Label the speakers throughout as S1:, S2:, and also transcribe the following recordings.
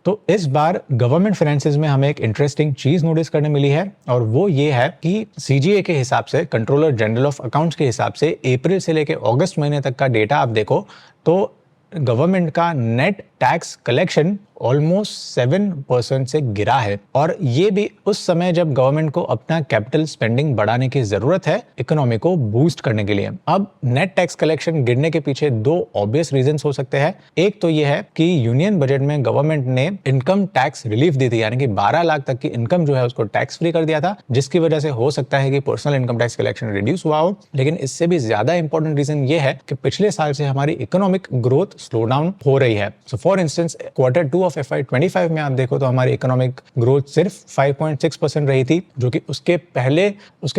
S1: तो इस बार government finances में हमें एक इंटरेस्टिंग चीज नोटिस करने मिली है और वो ये है कि सीजीए के हिसाब से, कंट्रोलर जनरल ऑफ अकाउंट्स के हिसाब से अप्रैल से लेके अगस्त महीने तक का डेटा आप देखो तो गवर्नमेंट का नेट टैक्स कलेक्शन ऑलमोस्ट 7% से गिरा है। और ये भी उस समय जब गवर्नमेंट को अपना कैपिटल स्पेंडिंग बढ़ाने की जरूरत है इकोनॉमी को बूस्ट करने के लिए। अब नेट टैक्स कलेक्शन गिरने के पीछे दो ऑब्वियस रीजंस हो सकते हैं। एक तो ये है कि यूनियन बजट में गवर्नमेंट ने इनकम टैक्स रिलीफ दी थी, यानी कि 12 लाख तक की इनकम जो है उसको टैक्स फ्री कर दिया था, जिसकी वजह से हो सकता है कि personal income tax collection reduce हुआ हो। लेकिन इससे भी ज्यादा इंपॉर्टेंट रीजन ये है कि पिछले साल से हमारी इकोनॉमिक ग्रोथ स्लो डाउन हो रही है। सो for instance Q2 of FY25 में आप देखो तो हमारी इकोनॉमिक ग्रोथ सिर्फ 5.6% रही थी, जो कि उसके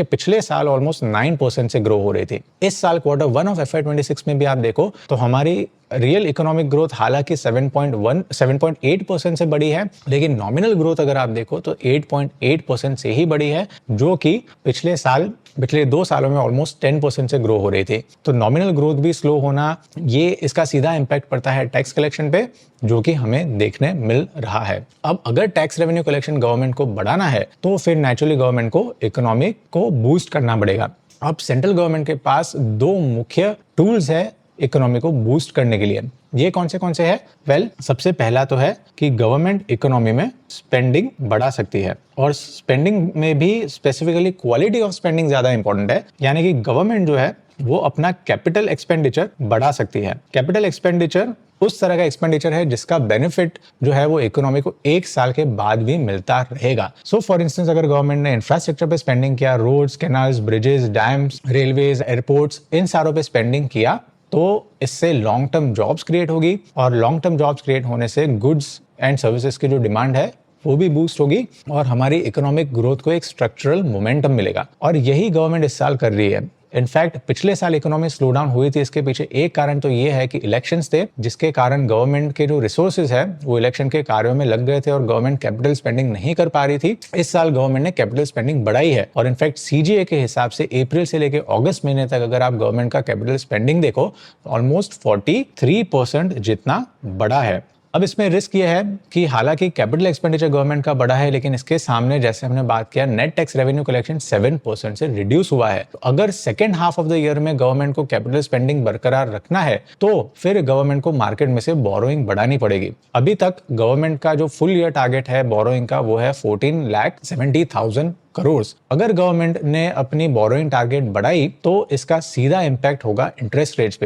S1: पिछले साल ऑलमोस्ट 9% से ग्रो हो रही थी। इस साल Q1 ऑफ FY26 में भी आप देखो तो हमारी रियल इकोनॉमिक ग्रोथ हालांकि 7.8% से बढ़ी है, लेकिन नॉमिनल ग्रोथ अगर आप देखो तो 8.8% से ही बढ़ी है, जो कि पिछले 2 सालों में ऑलमोस्ट 10% से ग्रो हो रही थी। तो नॉमिनल ग्रोथ भी स्लो होना, ये इसका सीधा इंपैक्ट पड़ता है टैक्स कलेक्शन पे, जो कि हमें देखने मिल रहा है। अब अगर टैक्स रेवेन्यू कलेक्शन गवर्नमेंट को बढ़ाना है तो फिर नेचुरली गवर्नमेंट को इकोनॉमी को बूस्ट करना पड़ेगा। अब सेंट्रल गवर्नमेंट के पास 2 मुख्य टूल्स है इकोनॉमी को बूस्ट करने के लिए। ये कौन से है? वेल, सबसे पहला तो है कि गवर्नमेंट इकोनॉमी में स्पेंडिंग बढ़ा सकती है, और स्पेंडिंग में भी स्पेसिफिकली क्वालिटी ऑफ स्पेंडिंग ज्यादा इंपॉर्टेंट है। यानी कि गवर्नमेंट जो है वो अपना कैपिटल एक्सपेंडिचर बढ़ा सकती है। कैपिटल एक्सपेंडिचर उस तरह का एक्सपेंडिचर है जिसका बेनिफिट जो है वो इकोनॉमी को 1 साल के बाद भी मिलता रहेगा। सो फॉर इंस्टेंस अगर गवर्नमेंट ने इंफ्रास्ट्रक्चर पे स्पेंडिंग किया, roads, canals, bridges, dams, railways, airports, इन सारों पे स्पेंडिंग किया, तो इससे लॉन्ग टर्म जॉब्स क्रिएट होगी, और लॉन्ग टर्म जॉब्स क्रिएट होने से गुड्स एंड सर्विसेज की जो डिमांड है वो भी बूस्ट होगी, और हमारी इकोनॉमिक ग्रोथ को एक स्ट्रक्चरल मोमेंटम मिलेगा। और यही गवर्नमेंट इस साल कर रही है। इनफैक्ट पिछले साल इकोनॉमी स्लो डाउन हुई थी, इसके पीछे एक कारण तो ये है कि इलेक्शंस थे, जिसके कारण गवर्नमेंट के जो रिसोर्सेज है वो इलेक्शन के कार्यों में लग गए थे और गवर्नमेंट कैपिटल स्पेंडिंग नहीं कर पा रही थी। इस साल गवर्नमेंट ने कैपिटल स्पेंडिंग बढ़ाई है, और इनफैक्ट सीजीए के हिसाब से अप्रैल से लेकर अगस्त महीने तक अगर आप गवर्नमेंट का कैपिटल स्पेंडिंग देखो ऑलमोस्ट 43% जितना बढ़ा है। अब इसमें रिस्क ये है कि हालांकि कैपिटल एक्सपेंडिचर गवर्नमेंट का बढ़ा है, लेकिन इसके सामने जैसे हमने बात किया नेट टैक्स रेवेन्यू कलेक्शन 7% से रिड्यूस हुआ है। तो अगर second half of the year में गवर्नमेंट को कैपिटल स्पेंडिंग बरकरार रखना है तो फिर गवर्नमेंट को मार्केट में से बोरोइंग बढ़ानी पड़ेगी। अभी तक गवर्नमेंट का जो फुल ईयर टारगेट है बोरोइंग का वो है 14,70,000 करोड़। अगर गवर्नमेंट ने अपनी बोरोइंग टारगेट बढ़ाई तो इसका सीधा इंपैक्ट होगा इंटरेस्ट रेट्स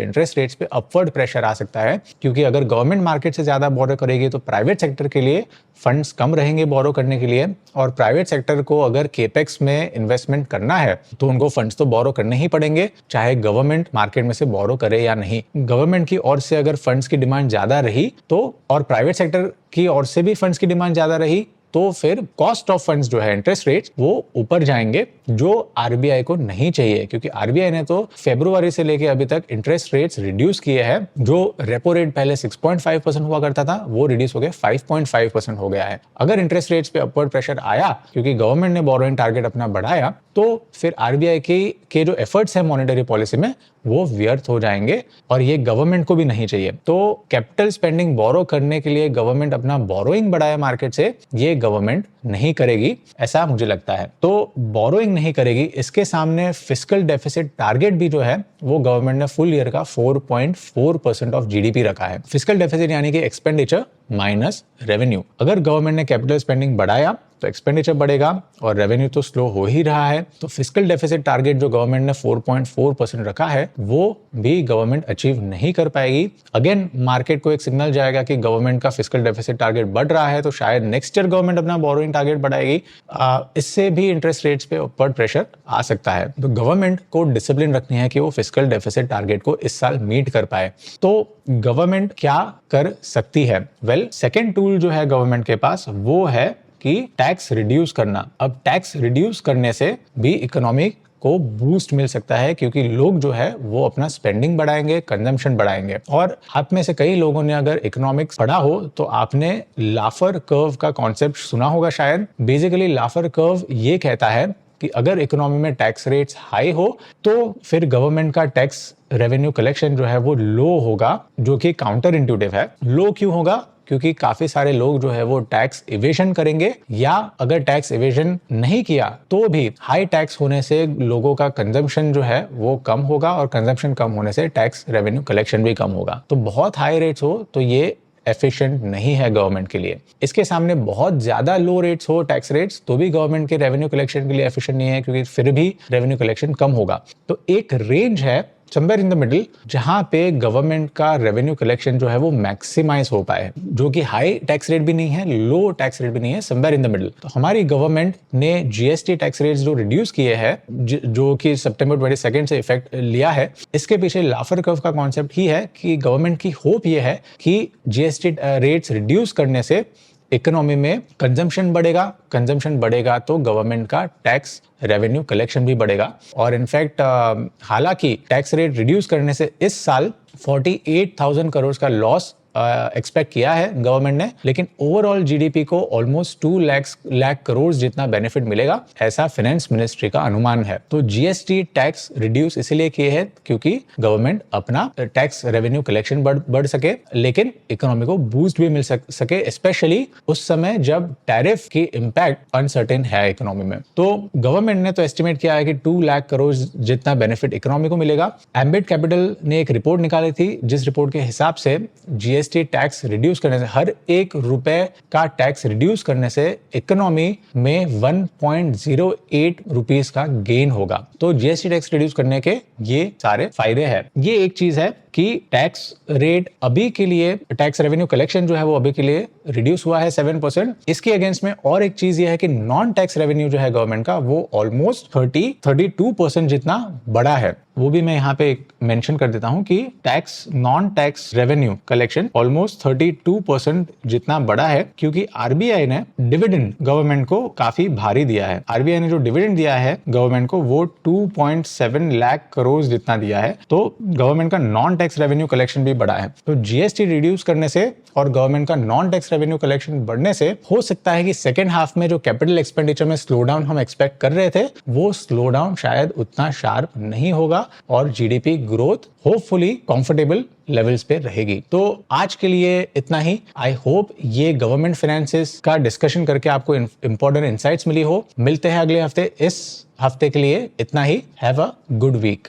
S1: पे अपवर्ड प्रेशर आ सकता है, क्योंकि अगर गवर्नमेंट मार्केट से ज्यादा बोरो करेगी तो प्राइवेट सेक्टर के लिए फंड्स कम रहेंगे बोरो करने के लिए, और प्राइवेट सेक्टर को अगर केपेक्स में इन्वेस्टमेंट करना है तो उनको फंड्स तो बोरो करने ही पड़ेंगे, चाहे गवर्नमेंट मार्केट में से बोरो करे या नहीं। गवर्नमेंट की ओर से अगर फंड्स की डिमांड ज्यादा रही तो, और प्राइवेट सेक्टर की ओर से भी फंड्स की डिमांड ज्यादा रही, तो फिर कॉस्ट ऑफ फंड्स जो है इंटरेस्ट रेट्स वो ऊपर जाएंगे, जो आरबीआई को नहीं चाहिए, क्योंकि आरबीआई ने तो फरवरी से लेके अभी तक इंटरेस्ट रेट्स रिड्यूस किए हैं। जो रेपो रेट पहले 6.5% हुआ करता था वो रिड्यूस हो गया 5.5% हो गया है। अगर इंटरेस्ट रेट्स पे अपवर्ड प्रेशर आया क्योंकि गवर्नमेंट ने बोरोइंग टारगेट अपना बढ़ाया, तो फिर आरबीआई के जो एफर्ट्स है मॉनेटरी पॉलिसी में वो व्यर्थ हो जाएंगे, और ये गवर्नमेंट को भी नहीं चाहिए। तो कैपिटल स्पेंडिंग बोरो करने के लिए गवर्नमेंट अपना बोरोइंग बढ़ाए मार्केट से, ये गवर्नमेंट नहीं करेगी, ऐसा मुझे लगता है। तो बोरोइंग नहीं करेगी, इसके सामने फिस्कल डेफिसिट टारगेट भी जो है वो गवर्नमेंट ने फुल ईयर का 4.4% ऑफ जीडीपी रखा है। फिस्कल डेफिसिट यानी कि एक्सपेंडिचर माइनस रेवेन्यू। अगर गवर्नमेंट ने कैपिटल स्पेंडिंग बढ़ाया तो एक्सपेंडिचर बढ़ेगा और रेवेन्यू तो स्लो हो ही रहा है, तो फिस्कल डेफिसिट टारगेट जो गवर्नमेंट ने 4.4% रखा है वो भी गवर्नमेंट अचीव नहीं कर पाएगी। अगेन मार्केट को एक सिग्नल जाएगा कि गवर्नमेंट का फिस्कल डेफिसिट टारगेट बढ़ रहा है, तो शायद नेक्स्ट ईयर गवर्नमेंट अपना बोरोइंग टारगेट बढ़ाएगी। इससे भी इंटरेस्ट रेट्स पे अपवर्ड प्रेशर आ सकता है। तो गवर्नमेंट को डिसिप्लिन रखनी है कि वो फिस्कल डेफिसिट टारगेट को इस साल मीट कर पाए। तो गवर्नमेंट क्या कर सकती है? वेल, सेकेंड टूल जो है गवर्नमेंट के पास वो है कि टैक्स रिड्यूस करना। अब टैक्स रिड्यूस करने से भी इकोनॉमी को बूस्ट मिल सकता है, क्योंकि लोग जो है वो अपना स्पेंडिंग बढ़ाएंगे, कंजम्पशन बढ़ाएंगे। और आप में से कई लोगों ने अगर इकोनॉमिक्स पढ़ा हो तो आपने लाफर कर्व का कॉन्सेप्ट सुना होगा शायद। बेसिकली लाफर कर्व ये कहता है कि अगर इकोनॉमी में टैक्स रेट्स हाई हो तो फिर गवर्नमेंट का टैक्स रेवेन्यू कलेक्शन जो है वो लो होगा, जो कि काउंटर इंट्यूटिव है। लो क्यों होगा? क्योंकि काफी सारे लोग जो है वो टैक्स इवेशन करेंगे, या अगर टैक्स इवेशन नहीं किया तो भी हाई टैक्स होने से लोगों का कंजम्पशन जो है वो कम होगा, और कंजम्पशन कम होने से टैक्स रेवेन्यू कलेक्शन भी कम होगा। तो बहुत हाई रेट्स हो तो ये एफिशिएंट नहीं है गवर्नमेंट के लिए। इसके सामने बहुत ज्यादा लो रेट्स हो, टैक्स रेट्स, तो भी गवर्नमेंट के रेवेन्यू कलेक्शन के लिए एफिशिएंट नहीं है, क्योंकि फिर भी रेवेन्यू कलेक्शन कम होगा। तो एक रेंज है समवेयर इन द मिडिल जहां पे गवर्नमेंट का रेवेन्यू कलेक्शन जो है वो मैक्सिमाइज हो पाए, जो कि हाई टैक्स रेट भी नहीं है, लो टैक्स रेट भी नहीं है, समवेयर इन द मिडिल। तो हमारी गवर्नमेंट ने जीएसटी टैक्स रेट्स जो रिड्यूस किए हैं, जो कि सितंबर 22 से इफेक्ट लिया है, इसके पीछे लाफर कर्व का कॉन्सेप्ट ही है कि गवर्नमेंट की होप ये है कि जीएसटी रेट्स रिड्यूस करने से इकोनॉमी में कंजम्पशन बढ़ेगा तो गवर्नमेंट का टैक्स रेवेन्यू कलेक्शन भी बढ़ेगा। और इनफैक्ट हालांकि टैक्स रेट रिड्यूस करने से इस साल 48,000 करोड़ का लॉस एक्सपेक्ट किया है गवर्नमेंट ने, लेकिन ओवरऑल जीडीपी को ऑलमोस्ट 2 लाख करोड़ जितना बेनिफिट मिलेगा, ऐसा फाइनेंस मिनिस्ट्री का अनुमान है। तो जीएसटी टैक्स रिड्यूस इसलिए किए हैं क्योंकि गवर्नमेंट अपना टैक्स रेवेन्यू कलेक्शन बढ़ सके, लेकिन इकोनॉमी को बूस्ट भी मिल सके, स्पेशली उस समय जब टैरिफ की इम्पैक्ट अनसर्टेन है इकोनॉमी में। तो गवर्नमेंट ने तो एस्टिमेट किया है कि 2 लाख करोड़ जितना बेनिफिट इकोनॉमी को मिलेगा। एम्बिट कैपिटल ने एक रिपोर्ट निकाली थी, जिस रिपोर्ट के हिसाब से जीएसटी टैक्स रिड्यूस करने से, हर 1 रुपए का टैक्स रिड्यूस करने से इकोनॉमी में 1.08 रुपीस का गेन होगा। तो जीएसटी टैक्स रिड्यूस करने के ये सारे फायदे हैं। ये एक चीज है कि टैक्स रेट अभी के लिए, टैक्स रेवेन्यू कलेक्शन जो है वो अभी के लिए रिड्यूस हुआ है 7%। इसके अगेंस्ट में और एक चीज ये है कि नॉन टैक्स रेवेन्यू जो है गवर्नमेंट का, वो ऑलमोस्ट 32% जितना बड़ा है। वो भी मैं यहाँ पे मेंशन कर देता हूँ कि non tax revenue collection almost 32% जितना बड़ा है, क्योंकि आरबीआई ने डिविडेंड गवर्नमेंट को काफी भारी दिया है। आरबीआई ने जो डिविडेंड दिया है गवर्नमेंट को वो 2.7 लाख करोड़ जितना दिया है। तो गवर्नमेंट का नॉन टैक्स रेवेन्यू कलेक्शन भी बढ़ा है। तो जीएसटी रिड्यूस करने से और गवर्नमेंट का नॉन टैक्स रेवेन्यू कलेक्शन बढ़ने से हो सकता है कि सेकेंड हाफ में जो कैपिटल एक्सपेंडिचर में स्लो डाउन हम एक्सपेक्ट कर रहे थे, वो स्लो डाउन शायद उतना शार्प नहीं होगा और GDP growth hopefully comfortable levels पे रहेगी। तो आज के लिए इतना ही। आई होप ये गवर्नमेंट फाइनेंसेस का डिस्कशन करके आपको इंपॉर्टेंट इंसाइट्स मिली हो। मिलते हैं अगले हफ्ते। इस हफ्ते के लिए इतना ही। Have a good week.